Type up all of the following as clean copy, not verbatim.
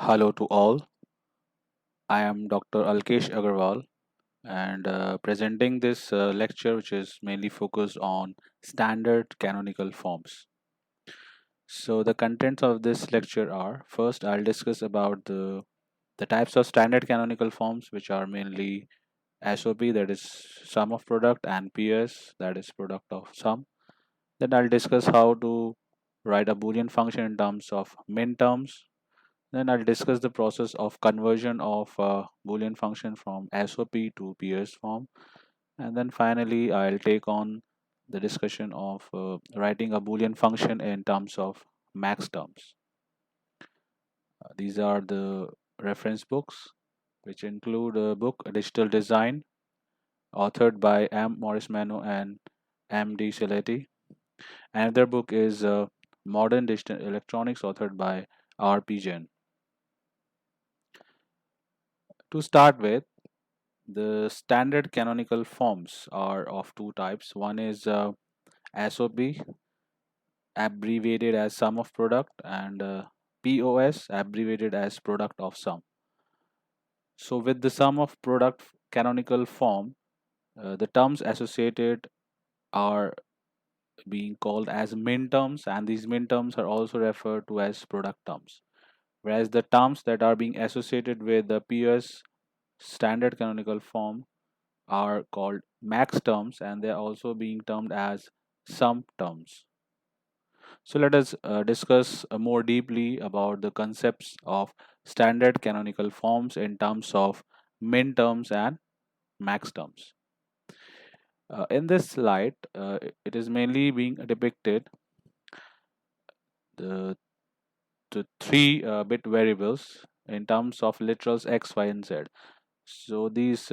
Hello to all. I am Dr. Alkesh Agarwal and presenting this lecture, which is mainly focused on standard canonical forms. So, the contents of this lecture are first, I'll discuss about the types of standard canonical forms, which are mainly SOP, that is sum of product, and PS, that is product of sum. Then I'll discuss how to write a Boolean function in terms of min terms. Then I'll discuss the process of conversion of a Boolean function from SOP to PS form. And then finally, I'll take on the discussion of writing a Boolean function in terms of max terms. These are the reference books, which include a book, Digital Design, authored by M. Morris Mano and M. D. Saletti. Another book is Modern Digital Electronics, authored by R. P. Jain. To start with, the standard canonical forms are of two types. One is SOP, abbreviated as sum of product, and POS, abbreviated as product of sum. So, with the sum of product canonical form, the terms associated are being called as min terms, and these min terms are also referred to as product terms. Whereas the terms that are being associated with the POS standard canonical form are called max terms, and they are also being termed as sum terms. So let us discuss more deeply about the concepts of standard canonical forms in terms of min terms and max terms. In this slide, it is mainly being depicted the, the three bit variables in terms of literals x, y, and z. So these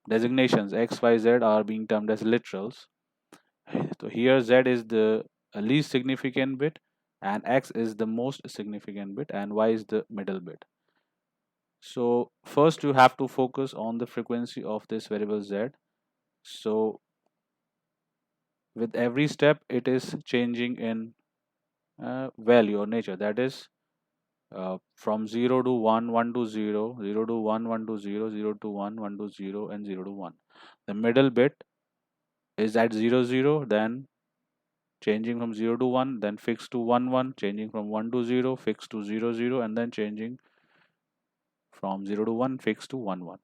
designations x, y, z are being termed as literals. So here z is the least significant bit, and x is the most significant bit, and y is the middle bit. So first you have to focus on the frequency of this variable z. So with every step it is changing in value or nature. That is from 0 to 1, 1 to 0, 0 to 1, 1 to 0, 0 to 1, 1 to 0, and 0 to 1. The middle bit is at 0, 0, then changing from 0 to 1, then fixed to 1, 1, changing from 1 to 0, fixed to 0, 0, and then changing from 0 to 1, fixed to 1, 1.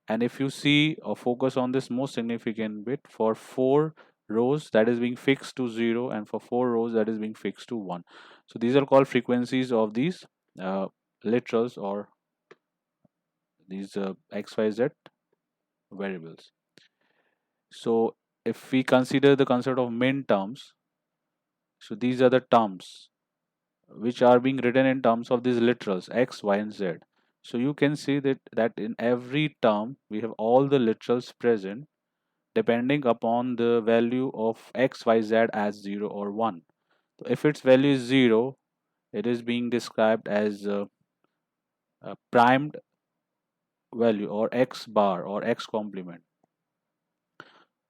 And if you see or focus on this most significant bit, for 4 rows that is being fixed to 0, and for 4 rows that is being fixed to 1. So these are called frequencies of these uh, literals, or these xyz variables. So if we consider the concept of min terms, so these are the terms which are being written in terms of these literals x, y, and z. So you can see that in every term we have all the literals present depending upon the value of x, y, z as 0 or 1. So if its value is 0, it is being described as a primed value, or x bar, or x complement.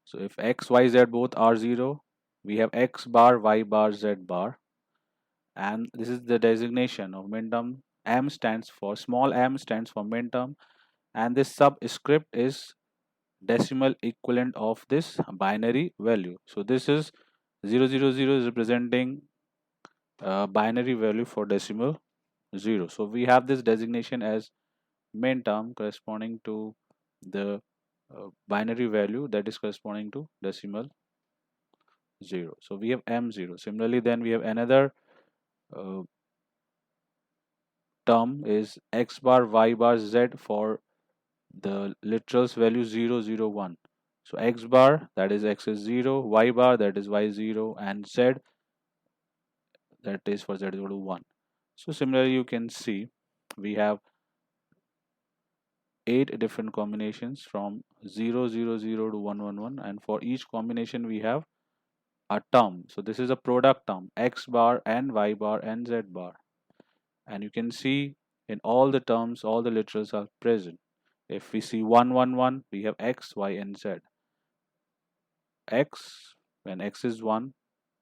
So if x, y, z both are 0, we have x bar, y bar, z bar, and this is the designation of min term. M stands for, small m stands for min term, and this subscript is decimal equivalent of this binary value. So this is 000 is representing binary value for decimal 0. So we have this designation as min term corresponding to the binary value that is corresponding to decimal 0. So we have m0. Similarly, then we have another uh, term is x bar, y bar, z for the literals value 0, 0, 1. So x bar, that is x is 0, y bar, that is y 0, and z, that is for z is equal to 1. So similarly, you can see we have 8 different combinations from 0, 0, 0 to 1, 1, 1, and for each combination we have a term. So this is a product term, x bar and y bar and z bar. And you can see in all the terms, all the literals are present. If we see 1, 1, 1, we have x, y, and z. X when x is 1,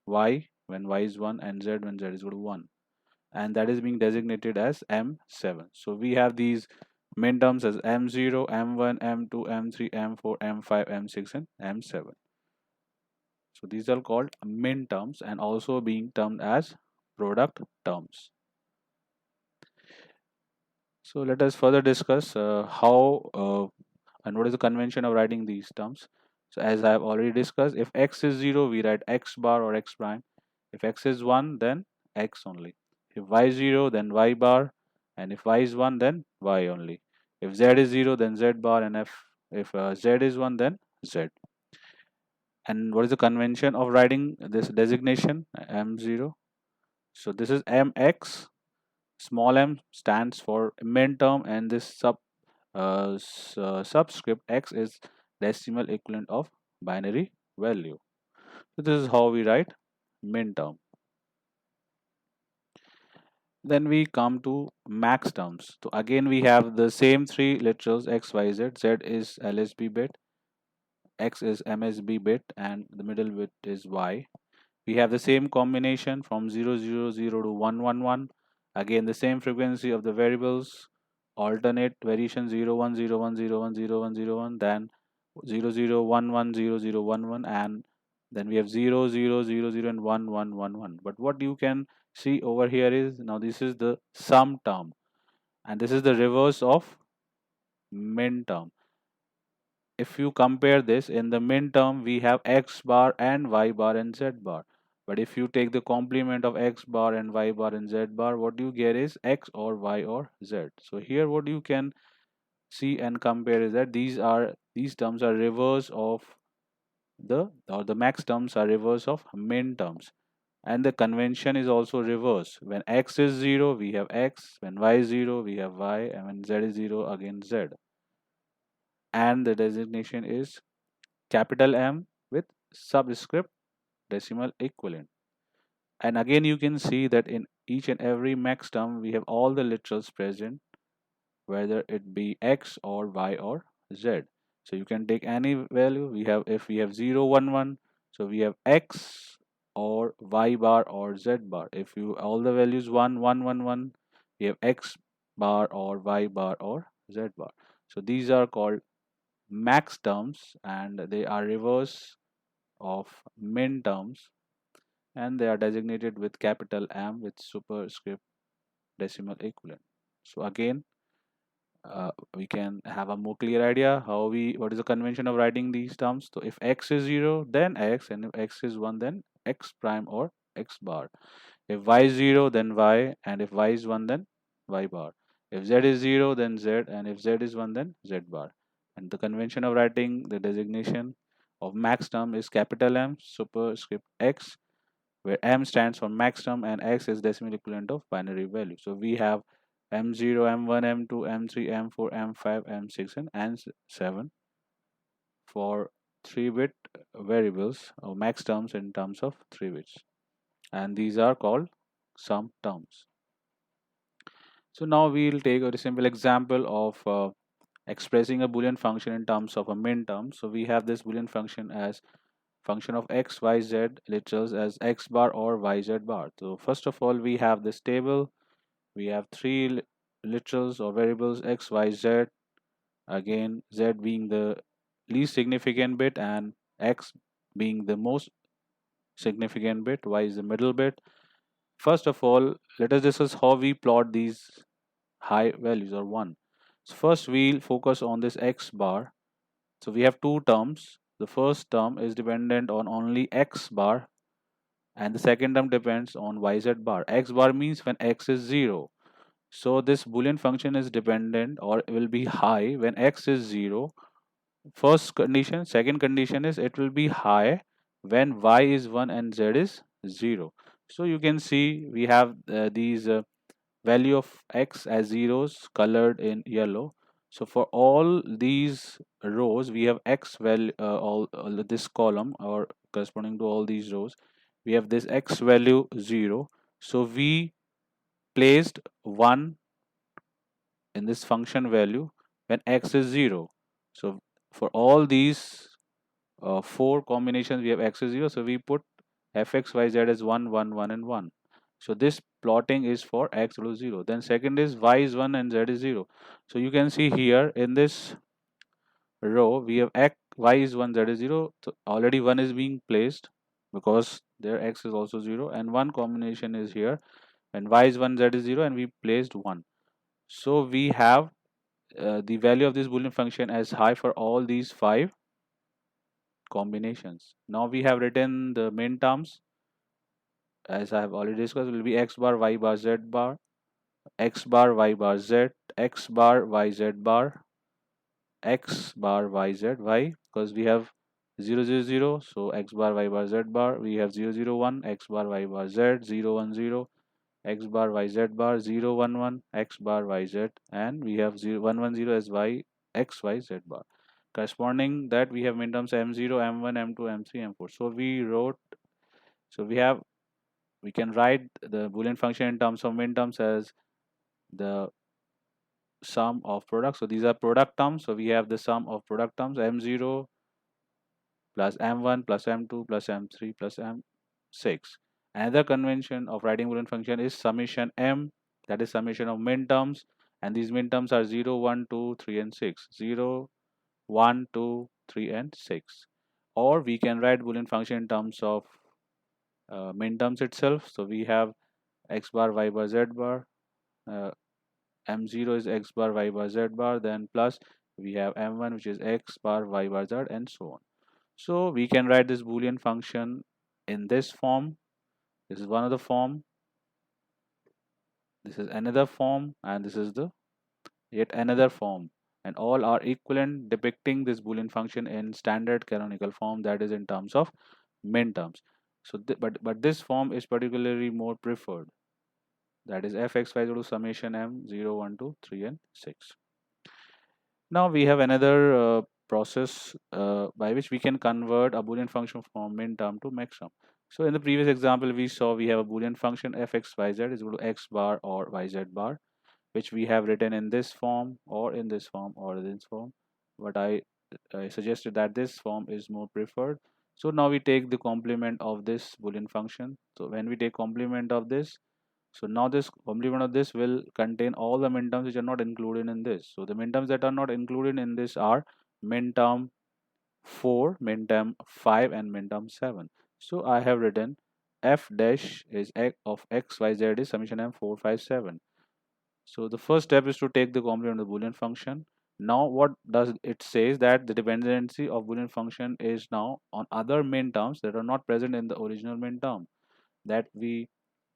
y when y is 1, and z when z is equal to 1. and that is being designated as M7. So we have these min terms as M0, M1, M2, M3, M4, M5, M6, and M7. So these are called min terms and also being termed as product terms. So let us further discuss how and what is the convention of writing these terms. So as I have already discussed, if x is 0, we write x bar or x prime. If x is 1, then x only. If y is 0, then y bar. And if y is 1, then y only. If z is 0, then z bar. And if z is 1, then z. And what is the convention of writing this designation m0? So this is mx. Small m stands for min term, and this subscript x is decimal equivalent of binary value. So this is how we write min term. Then we come to max terms. So again we have the same three literals x, y, z. Z is LSB bit, x is MSB bit, and the middle bit is y. We have the same combination from 000 to 111. Again the same frequency of the variables, alternate variation 0101010101, then 00110011, and then we have 0000 and 1111. But what you can see over here is, now this is the sum term, and this is the reverse of min term. If you compare this, in the min term we have x bar and y bar and z bar, but if you take the complement of x bar and y bar and z bar, what you get is x or y or z. So here what you can see and compare is that these terms are reverse of the max terms are reverse of min terms, and the convention is also reverse. When x is 0 we have x, when y is 0 we have y, and when z is 0 again z. And the designation is capital M with subscript decimal equivalent. And again you can see that in each and every max term we have all the literals present, whether it be x or y or z. So you can take any value. We have, if we have 0 1 1, so we have x or y bar or z bar. If you all the values 1 1 1 1, we have x bar or y bar or z bar. So these are called max terms, and they are reverse of min terms, and they are designated with capital M with superscript decimal equivalent. So again, we can have a more clear idea what is the convention of writing these terms. So if x is 0 then x, and if x is 1 then x prime or x bar. If y is 0 then y, and if y is 1 then y bar. If z is 0 then z, and if z is 1 then z bar. And the convention of writing the designation of max term is capital M superscript x, where m stands for max term and x is decimal equivalent of binary value. So we have M0, M1, M2, M3, M4, M5, M6, and M7 for 3-bit variables or max terms in terms of 3 bits. And these are called sum terms. So now we'll take a simple example of expressing a Boolean function in terms of a min term. So we have this Boolean function as function of x, y, z literals as x bar or yz bar. So first of all, we have this table. We have three literals or variables x, y, z. Again, z being the least significant bit and x being the most significant bit, y is the middle bit. First of all, let us discuss how we plot these high values or 1. So first we'll focus on this x bar. So we have two terms. The first term is dependent on only x bar, and the second term depends on yz bar. X bar means when x is 0. So this Boolean function is dependent or will be high when x is 0. First condition. Second condition is it will be high when y is 1 and z is 0. So you can see we have these value of x as zeros colored in yellow. So for all these rows we have x value, all this column or corresponding to all these rows we have this x value 0. So we placed 1 in this function value when x is 0. So for all these 4 combinations we have x is 0, so we put fx yz as 1 1 1 and 1. So this plotting is for x equals 0. Then second is y is 1 and z is 0. So you can see here in this row we have x, y is 1, z is 0. So already 1 is being placed because their x is also 0, and one combination is here when y is 1, z is 0, and we placed 1. So we have the value of this Boolean function as high for all these 5 combinations. Now we have written the min terms as I have already discussed will be x bar, y bar, z bar, x bar, y bar, z, x bar, y, z bar, x bar, y, z, y, because we have 0 0 0, so x bar, y bar, z bar, we have 0 0 1, x bar, y bar, z, 0 1 0, x bar, y, z bar, 0 1 1, x bar, y, z, and we have 0 1 1 0 as y, x, y, z bar. Corresponding that we have min terms m0, m1, m2, m3, m4. So we wrote, so we can write the Boolean function in terms of min terms as the sum of products. So these are product terms. So we have the sum of product terms m0 plus m1 plus m2 plus m3 plus m6. Another convention of writing Boolean function is summation m, that is summation of min terms, and these min terms are 0 1 2 3 and 6, 0 1 2 3 and 6. Or we can write Boolean function in terms of min terms itself. So we have x bar, y bar, z bar, uh, m0 is x bar, y bar, z bar, then plus we have m1 which is x bar, y bar, z, and so on. So we can write this Boolean function in this form. This is one of the form, this is another form, and this is the yet another form, and all are equivalent depicting this Boolean function in standard canonical form, that is in terms of min terms. So but this form is particularly more preferred, that is fx y equal to summation m 0 1 2 3 and 6. Now we have another process by which we can convert a Boolean function from min term to maxterm. So in the previous example, we saw we have a Boolean function fxyz is equal to x bar or yz bar, which we have written in this form or in this form or in this form. But I suggested that this form is more preferred. So now we take the complement of this Boolean function. So when we take complement of this, so now this complement of this will contain all the minterms which are not included in this. So the minterms that are not included in this are minterm 4, minterm 5, and minterm 7. So I have written f dash is of x, y, z is summation m 4 5 7. So the first step is to take the complement of the Boolean function. Now what does it says that the dependency of Boolean function is now on other minterms that are not present in the original minterm that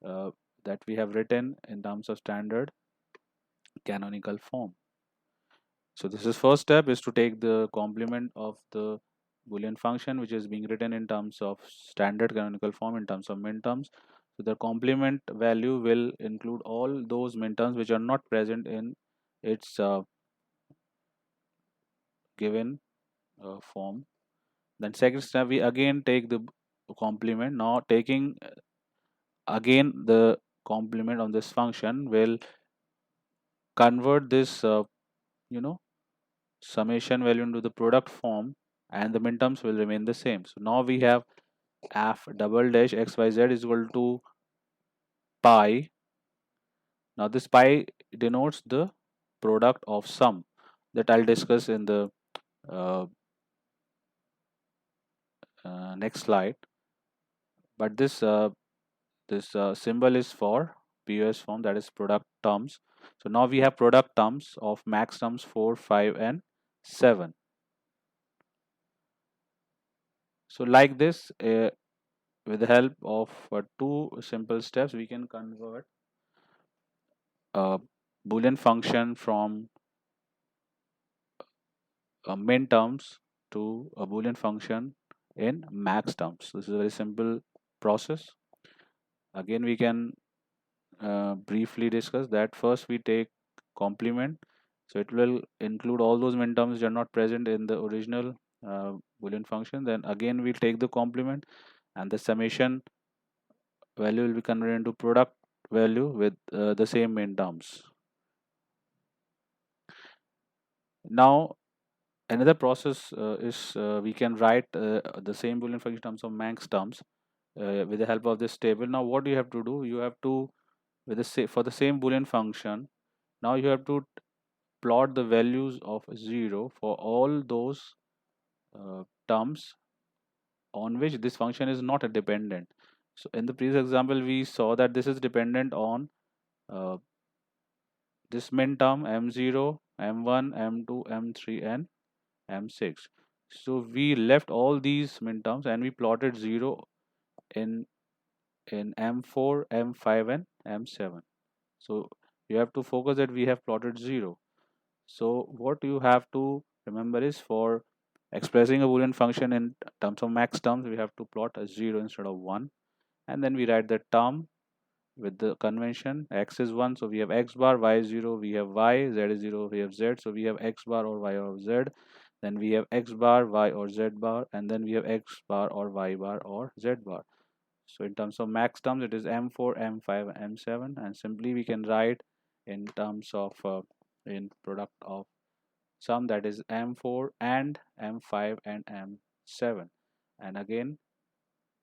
uh, we have written in terms of standard canonical form. So this is first step is to take the complement of the Boolean function which is being written in terms of standard canonical form in terms of minterms. So the complement value will include all those minterms which are not present in its given form. Then second step we again take the complement. Now taking again the complement on this function will convert this you know summation value into the product form, and the minterms will remain the same. So now we have f double dash xyz is equal to pi. Now this pi denotes the product of sum that I'll discuss in the uh, next slide. But this symbol is for POS form, that is product terms. So now we have product terms of max terms 4, 5, and 7. So like this, with the help of two simple steps, we can convert a Boolean function from min terms to a Boolean function in max terms. This is a very simple process. Again, we can briefly discuss that. First, we take complement. So it will include all those min terms which are not present in the original Boolean function. Then again, we take the complement, and the summation value will be converted into product value with the same min terms. Now another process is we can write the same Boolean function in terms of max terms with the help of this table. Now what you have to do, you have to with the for the same boolean function. Now you have to plot the values of 0 for all those terms on which this function is not a dependent. So in the previous example we saw that this is dependent on uh, this min term m0, m1, m2, m3 and m6. So we left all these min terms and we plotted 0 in m4, m5 and m7. So you have to focus that we have plotted 0. So what you have to remember is, for expressing a boolean function in terms of max terms, we have to plot a 0 instead of 1, and then we write the term with the convention. X is 1, so we have x bar. Y is 0, we have y. Z is 0, we have z, so we have x bar or y or z. Then we have x bar, y or z bar, and then we have x bar or y bar or z bar. So in terms of max terms, it is m4, m5, m7, and simply we can write in terms of in product of sum, that is m4 and m5 and m7. And again,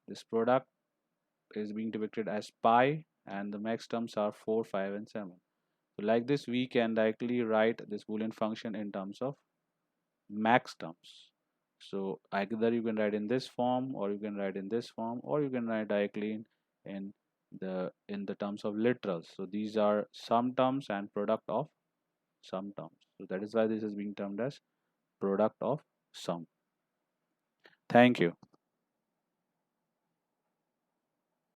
this product is being depicted as pi, and the max terms are 4, 5 and 7. So like this we can directly write this boolean function in terms of max terms. So either you can write in this form, or you can write in this form, or you can write directly in the terms of literals. So these are sum terms and product of sum terms. So that is why this is being termed as product of sum. Thank you.